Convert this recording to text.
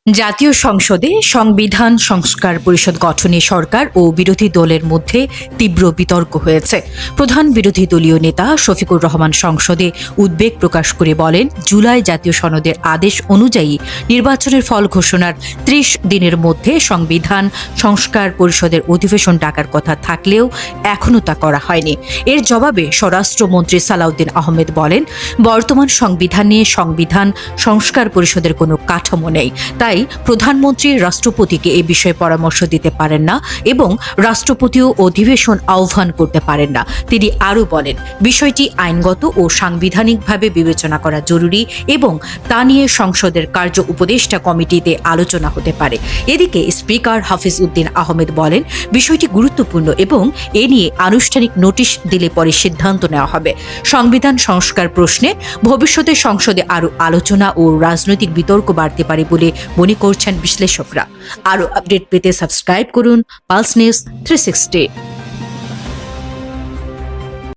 জাতীয় সংসদে সংবিধান সংস্কার পরিষদ গঠনে সরকার ও বিরোধী দলের মধ্যে তীব্র বিতর্ক হয়েছে। প্রধান বিরোধী দলীয় নেতা শফিকুর রহমান সংসদে উদ্বেগ প্রকাশ করে বলেন, জুলাই জাতীয় সনদের আদেশ অনুযায়ী নির্বাচনের ফল ঘোষণার ৩০ দিনের মধ্যে সংবিধান সংস্কার পরিষদের অধিবেশন ডাকার কথা থাকলেও এখনও তা করা হয়নি। এর জবাবে স্বরাষ্ট্রমন্ত্রী সালাউদ্দিন আহমেদ বলেন, বর্তমান সংবিধান নিয়ে সংবিধান সংস্কার পরিষদের কোনো কাঠামো নেই, তাই প্রধানমন্ত্রী রাষ্ট্রপতিকে এই বিষয়ে পরামর্শ দিতে পারেন না এবং রাষ্ট্রপতিও অধিবেশন আহ্বান করতে পারেন না। তিনি আরও বলেন, বিষয়টি আইনগত ও সাংবিধানিকভাবে বিবেচনা করা জরুরি এবং তা নিয়ে সংসদের কার্য উপদেষ্টা কমিটিতে আলোচনা হতে পারে। এদিকে স্পিকার হাফিজ উদ্দিন আহমেদ বলেন, বিষয়টি গুরুত্বপূর্ণ এবং এ নিয়ে আনুষ্ঠানিক নোটিশ দিলে পরে সিদ্ধান্ত নেওয়া হবে। সংবিধান সংস্কার প্রশ্নে ভবিষ্যতে সংসদে আরও আলোচনা ও রাজনৈতিক বিতর্ক বাড়তে পারে বলে মনে করছেন বিশ্লেষকরা। আরও আপডেট পেতে সাবস্ক্রাইব করুন পালস নিউজ 360।